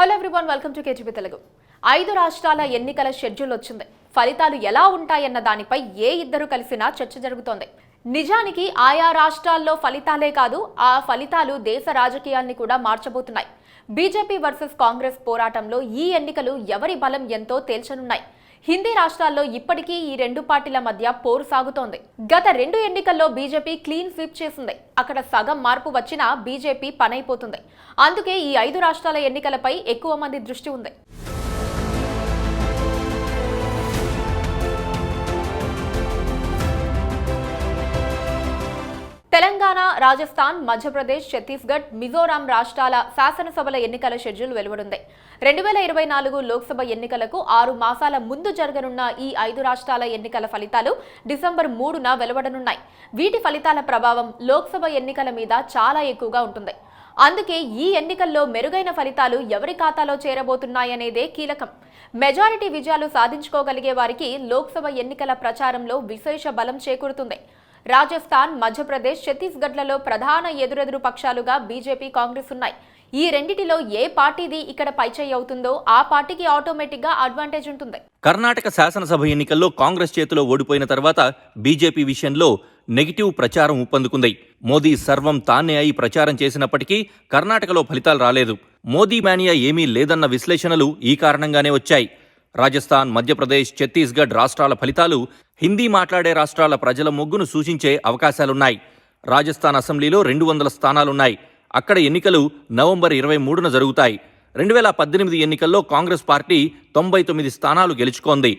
Hello everyone, welcome to KGB Telugu. 5 రాష్ట్రాల ఎన్నికల schedule వచ్చింది. ఫలితాలు ఎలా ఉంటాయన్న దానిపై ఏ ఇద్దరు కలిసినా చర్చ జరుగుతోంది. నిజానికి ఆయా రాష్ట్రాల్లో ఫలితాలే కాదు, ఆ ఫలితాలు దేశ రాజకీయాల్ని కూడా మార్చబోతున్నాయి. బీజేపీ వర్సెస్ కాంగ్రెస్ పోరాటంలో ఈ ఎన్నికలు ఎవరి బలం ఎంతో తేల్చనున్నాయి. హిందీ రాష్ట్రాల్లో ఇప్పటికీ ఈ రెండు పార్టీల మధ్య పోరు సాగుతోంది. గత 2 ఎన్నికల్లో బీజేపీ క్లీన్ స్వీప్ చేసింది. అక్కడ సగం మార్పు వచ్చినా బీజేపీ పనైపోతుంది. అందుకే ఈ 5 రాష్ట్రాల ఎన్నికలపై ఎక్కువ మంది దృష్టి ఉంది. తెలంగాణ, రాజస్థాన్, మధ్యప్రదేశ్, ఛత్తీస్గఢ్, మిజోరాం రాష్ట్రాల శాసనసభల ఎన్నికల షెడ్యూల్ వెలువడింది. 2024 లోక్సభ ఎన్నికలకు 6 మాసాల ముందు జరగనున్న ఈ 5 రాష్ట్రాల ఎన్నికల ఫలితాలు డిసెంబర్ 3న వెలువడనున్నాయి. వీటి ఫలితాల ప్రభావం లోక్సభ ఎన్నికల మీద చాలా ఎక్కువగా ఉంటుంది. అందుకే ఈ ఎన్నికల్లో మెరుగైన ఫలితాలు ఎవరి ఖాతాలో చేరబోతున్నాయనేదే కీలకం. మెజారిటీ విజయాలు సాధించుకోగలిగే వారికి లోక్సభ ఎన్నికల ప్రచారంలో విశేష బలం చేకూరుతుంది. రాజస్థాన్, మధ్యప్రదేశ్, ఛత్తీస్గఢ్లలో ప్రధాన ఎదురెదురు పక్షాలుగా బీజేపీ, కాంగ్రెస్ ఉన్నాయి. ఈ రెండిటిలో ఏ పార్టీది ఇక్కడ పైచేయి అవుతుందో ఆ పార్టీకి ఆటోమేటిక్ గా అడ్వాంటేజ్ ఉంటుంది. కర్ణాటక శాసనసభ ఎన్నికల్లో కాంగ్రెస్ చేతిలో ఓడిపోయిన తర్వాత బీజేపీ విషయంలో నెగిటివ్ ప్రచారం ఊపందుకుంది. మోదీ సర్వం తానే అయి ప్రచారం చేసినప్పటికీ కర్ణాటకలో ఫలితాలు రాలేదు. మోదీ మేనియా ఏమీ లేదన్న విశ్లేషణలు ఈ కారణంగానే వచ్చాయి. రాజస్థాన్, మధ్యప్రదేశ్, ఛత్తీస్గఢ్ రాష్ట్రాల ఫలితాలు హిందీ మాట్లాడే రాష్ట్రాల ప్రజల మొగ్గును సూచించే అవకాశాలున్నాయి. రాజస్థాన్ అసెంబ్లీలో 200 స్థానాలున్నాయి. అక్కడ ఎన్నికలు నవంబర్ 23న జరుగుతాయి. 2018 ఎన్నికల్లో కాంగ్రెస్ పార్టీ 99 స్థానాలు గెలుచుకోంది.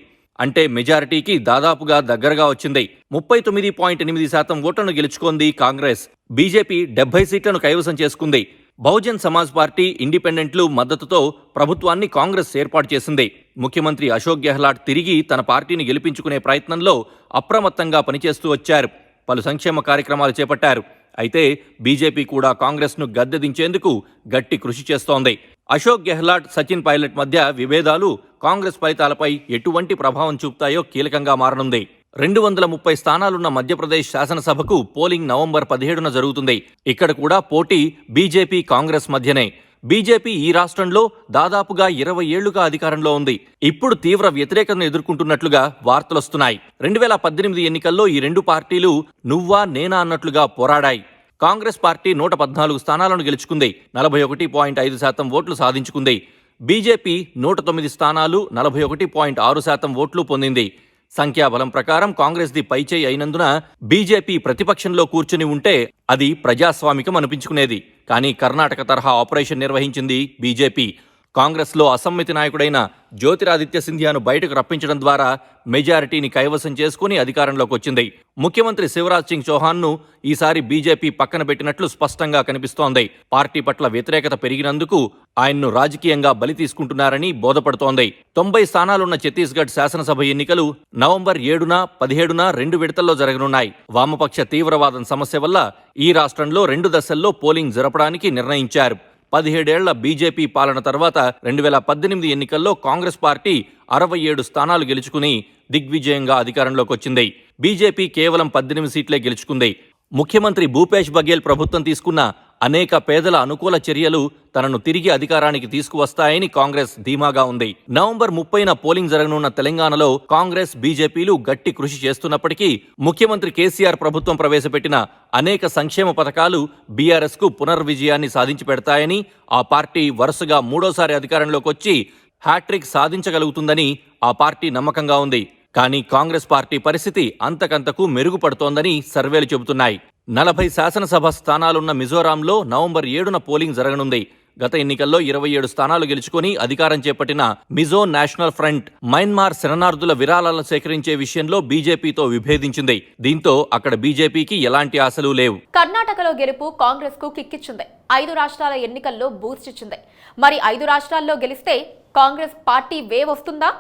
అంటే మెజారిటీకి దాదాపుగా దగ్గరగా వచ్చింది. 39.8% ఓట్లను గెలుచుకుంది కాంగ్రెస్. బీజేపీ 70 సీట్లను కైవసం చేసుకుంది. బహుజన్ సమాజ్ పార్టీ, ఇండిపెండెంట్లు మద్దతుతో ప్రభుత్వాన్ని కాంగ్రెస్ ఏర్పాటు చేసింది. ముఖ్యమంత్రి అశోక్ గెహ్లాట్ తిరిగి తన పార్టీని గెలిపించుకునే ప్రయత్నంలో అప్రమత్తంగా పనిచేస్తూ వచ్చారు. పలు సంక్షేమ కార్యక్రమాలు చేపట్టారు. అయితే బీజేపీ కూడా కాంగ్రెస్ను గద్దెదించేందుకు గట్టి కృషి చేస్తోంది. అశోక్ గెహ్లాట్, సచిన్ పైలట్ మధ్య విభేదాలు కాంగ్రెస్ ఫలితాలపై ఎటువంటి ప్రభావం చూపుతాయో కీలకంగా మారనుంది. 230 స్థానాలున్న మధ్యప్రదేశ్ శాసనసభకు పోలింగ్ నవంబర్ 17న జరుగుతుంది. ఇక్కడ కూడా పోటీ బీజేపీ, కాంగ్రెస్ మధ్యనే. బీజేపీ ఈ రాష్ట్రంలో దాదాపుగా 20 ఏళ్లుగా అధికారంలో ఉంది. ఇప్పుడు తీవ్ర వ్యతిరేకతను ఎదుర్కొంటున్నట్లుగా వార్తలొస్తున్నాయి. 2018 ఎన్నికల్లో ఈ రెండు పార్టీలు నువ్వా నేనా అన్నట్లుగా పోరాడాయి. కాంగ్రెస్ పార్టీ 114 స్థానాలను గెలుచుకుంది. 41.5% ఓట్లు సాధించుకుంది. బీజేపీ 109 స్థానాలు, 41.6% ఓట్లు పొందింది. సంఖ్యాబలం ప్రకారం కాంగ్రెస్ది పైచేయి అయినందున బీజేపీ ప్రతిపక్షంలో కూర్చుని ఉంటే అది ప్రజాస్వామికం అనిపించుకునేది. కానీ కర్ణాటక తరహా ఆపరేషన్ నిర్వహించింది బీజేపీ. కాంగ్రెస్లో అసమ్మతి నాయకుడైన జ్యోతిరాదిత్య సింధియాను బయటకు రప్పించడం ద్వారా మెజారిటీని కైవసం చేసుకుని అధికారంలోకి వచ్చింది. ముఖ్యమంత్రి శివరాజ్ సింగ్ చౌహాన్ను ఈసారి బీజేపీ పక్కన పెట్టినట్లు స్పష్టంగా కనిపిస్తోంది. పార్టీ పట్ల వ్యతిరేకత పెరిగినందుకు ఆయన్ను రాజకీయంగా బలి తీసుకుంటున్నారని బోధపడుతోంది. 90 స్థానాలున్న ఛత్తీస్గఢ్ శాసనసభ ఎన్నికలు నవంబర్ 7న, 17న 2 విడతల్లో జరగనున్నాయి. వామపక్ష తీవ్రవాదం సమస్య వల్ల ఈ రాష్ట్రంలో 2 దశల్లో పోలింగ్ జరపడానికి నిర్ణయించారు. 17 ఏళ్ల బీజేపీ పాలన తర్వాత 2018 ఎన్నికల్లో కాంగ్రెస్ పార్టీ 67 స్థానాలు గెలుచుకుని దిగ్విజయంగా అధికారంలోకి వచ్చింది. బీజేపీ కేవలం 18 సీట్లే గెలుచుకుంది. ముఖ్యమంత్రి భూపేష్ బఘేల్ ప్రభుత్వం తీసుకున్న అనేక పేదల అనుకూల చర్యలు తనను తిరిగి అధికారానికి తీసుకువస్తాయని కాంగ్రెస్ ధీమాగా ఉంది. నవంబర్ 30న పోలింగ్ జరగనున్న తెలంగాణలో కాంగ్రెస్, బీజేపీలు గట్టి కృషి చేస్తున్నప్పటికీ ముఖ్యమంత్రి కేసీఆర్ ప్రభుత్వం ప్రవేశపెట్టిన అనేక సంక్షేమ పథకాలు బీఆర్ఎస్ కు పునర్విజయాన్ని సాధించి పెడతాయని, ఆ పార్టీ వరుసగా 3వ అధికారంలోకి వచ్చి హ్యాట్రిక్ సాధించగలుగుతుందని ఆ పార్టీ నమ్మకంగా ఉంది. కానీ కాంగ్రెస్ పార్టీ పరిస్థితి అంతకంతకు మెరుగుపడుతోందని సర్వేలు చెబుతున్నాయి. 40 శాసనసభ స్థానాలున్న మిజోరాంలో నవంబర్ 7న పోలింగ్ జరగనుంది. గత ఎన్నికల్లో 27 స్థానాలు గెలుచుకుని అధికారం చేపట్టిన మిజో నేషనల్ ఫ్రంట్ మయన్మార్ శరణార్థుల విరాళాలను సేకరించే విషయంలో బీజేపీతో విభేదించింది. దీంతో అక్కడ బీజేపీకి ఎలాంటి ఆశలు లేవు. కర్ణాటకలో గెలుపు కాంగ్రెస్ కు కిక్కిచ్చింది. 5 రాష్ట్రాల ఎన్నికల్లో బూస్ట్ ఇచ్చింది. మరి 5 రాష్ట్రాల్లో గెలిస్తే కాంగ్రెస్ పార్టీ వేవ్ వస్తుందా?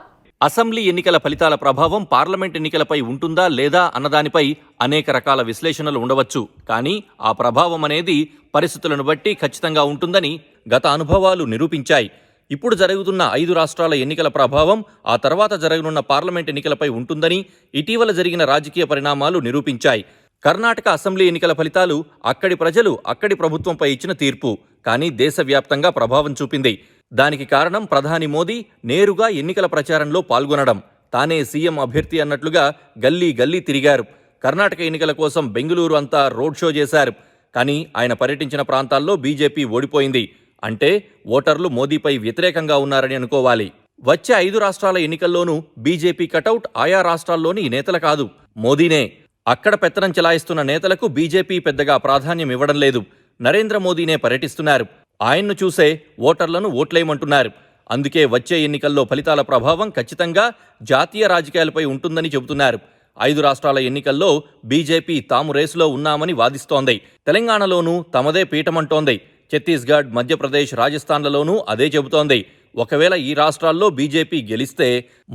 అసెంబ్లీ ఎన్నికల ఫలితాల ప్రభావం పార్లమెంట్ ఎన్నికలపై ఉంటుందా లేదా అన్నదానిపై అనేక రకాల విశ్లేషణలు ఉండవచ్చు. కానీ ఆ ప్రభావం అనేది పరిస్థితులను బట్టి ఖచ్చితంగా ఉంటుందని గత అనుభవాలు నిరూపించాయి. ఇప్పుడు జరుగుతున్న 5 రాష్ట్రాల ఎన్నికల ప్రభావం ఆ తర్వాత జరగనున్న పార్లమెంట్ ఎన్నికలపై ఉంటుందని ఇటీవల జరిగిన రాజకీయ పరిణామాలు నిరూపించాయి. కర్ణాటక అసెంబ్లీ ఎన్నికల ఫలితాలు అక్కడి ప్రజలు అక్కడి ప్రభుత్వంపై ఇచ్చిన తీర్పు. కానీ దేశవ్యాప్తంగా ప్రభావం చూపింది. దానికి కారణం ప్రధాని మోదీ నేరుగా ఎన్నికల ప్రచారంలో పాల్గొనడం. తానే సీఎం అభ్యర్థి అన్నట్లుగా గల్లీ గల్లీ తిరిగారు. కర్ణాటక ఎన్నికల కోసం బెంగళూరు అంతా రోడ్ షో చేశారు. కానీ ఆయన పర్యటించిన ప్రాంతాల్లో బీజేపీ ఓడిపోయింది. అంటే ఓటర్లు మోదీపై వ్యతిరేకంగా ఉన్నారని అనుకోవాలి. వచ్చే 5 రాష్ట్రాల ఎన్నికల్లోనూ బీజేపీ కటౌట్ ఆయా రాష్ట్రాల్లోని నేతల కాదు, మోదీనే. అక్కడ పెత్తనం చెలాయిస్తున్న నేతలకు బీజేపీ పెద్దగా ప్రాధాన్యం ఇవ్వడం లేదు. నరేంద్ర మోదీనే పర్యటిస్తున్నారు. ఆయన్ను చూసే ఓటర్లను ఓట్లేయమంటున్నారు. అందుకే వచ్చే ఎన్నికల్లో ఫలితాల ప్రభావం ఖచ్చితంగా జాతీయ రాజకీయాలపై ఉంటుందని చెబుతున్నారు. 5 రాష్ట్రాల ఎన్నికల్లో బీజేపీ తాము రేసులో ఉన్నామని వాదిస్తోంది. తెలంగాణలోనూ తమదే పీఠమంటోంది. ఛత్తీస్గఢ్, మధ్యప్రదేశ్, రాజస్థాన్లలోనూ అదే చెబుతోంది. ఒకవేళ ఈ రాష్ట్రాల్లో బీజేపీ గెలిస్తే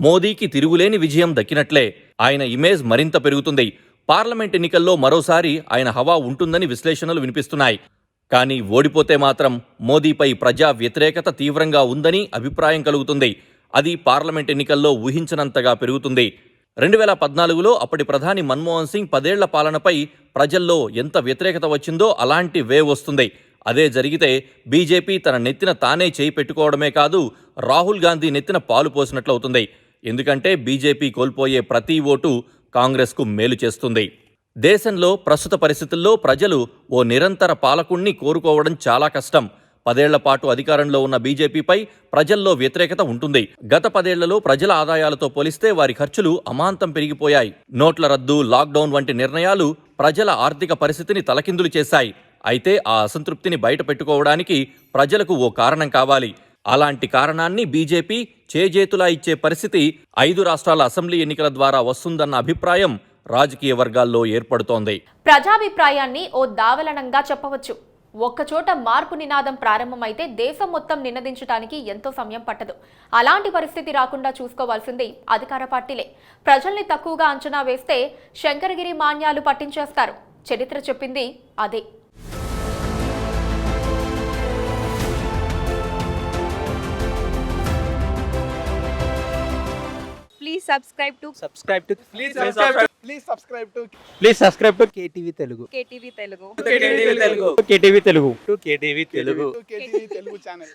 మోదీకి తిరుగులేని విజయం దక్కినట్లే. ఆయన ఇమేజ్ మరింత పెరుగుతుంది. పార్లమెంట్ ఎన్నికల్లో మరోసారి ఆయన హవా ఉంటుందని విశ్లేషణలు వినిపిస్తున్నాయి. కానీ ఓడిపోతే మాత్రం మోదీపై ప్రజా వ్యతిరేకత తీవ్రంగా ఉందని అభిప్రాయం కలుగుతుంది. అది పార్లమెంట్ ఎన్నికల్లో ఊహించనంతగా పెరుగుతుంది. 2014లో అప్పటి ప్రధాని మన్మోహన్ సింగ్ 10 ఏళ్ల పాలనపై ప్రజల్లో ఎంత వ్యతిరేకత వచ్చిందో అలాంటి వేవ్ వస్తుంది. అదే జరిగితే బీజేపీ తన నెత్తిన తానే చేయి పెట్టుకోవడమే కాదు, రాహుల్ గాంధీ నెత్తిన పాలు పోసినట్లవుతుంది. ఎందుకంటే బీజేపీ కోల్పోయే ప్రతి ఓటు కాంగ్రెస్కు మేలు చేస్తుంది. దేశంలో ప్రస్తుత పరిస్థితుల్లో ప్రజలు ఓ నిరంతర పాలకుణ్ణి కోరుకోవడం చాలా కష్టం. 10 ఏళ్ల పాటు అధికారంలో ఉన్న బీజేపీపై ప్రజల్లో వ్యతిరేకత ఉంటుంది. గత 10 ఏళ్లలో ప్రజల ఆదాయాలతో పోలిస్తే వారి ఖర్చులు అమాంతం పెరిగిపోయాయి. నోట్ల రద్దు, లాక్డౌన్ వంటి నిర్ణయాలు ప్రజల ఆర్థిక పరిస్థితిని తలకిందులు చేశాయి. అయితే ఆ అసంతృప్తిని బయట పెట్టుకోవడానికి ప్రజలకు ఓ కారణం కావాలి. అలాంటి కారణాన్ని బీజేపీ చేజేతులా ఇచ్చే పరిస్థితి 5 రాష్ట్రాల అసెంబ్లీ ఎన్నికల ద్వారా వస్తుందన్న అభిప్రాయం రాజకీయ వర్గాల్లో ఏర్పడుతోంది. ప్రజాభిప్రాయాన్ని ఓ దావలనంగా చెప్పవచ్చు. ఒక్కచోట మార్పు నినాదం ప్రారంభమైతే దేశం మొత్తం నినదించడానికి ఎంతో సమయం పట్టదు. అలాంటి పరిస్థితి రాకుండా చూసుకోవాల్సింది అధికార పార్టీలే. ప్రజల్ని తక్కువగా అంచనా వేస్తే శంకరగిరి మాన్యాలు పట్టించేస్తారు. చరిత్ర చెప్పింది అదే. Please subscribe to KTV Telugu. KTV Telugu. KTV Telugu. KTV Telugu channel.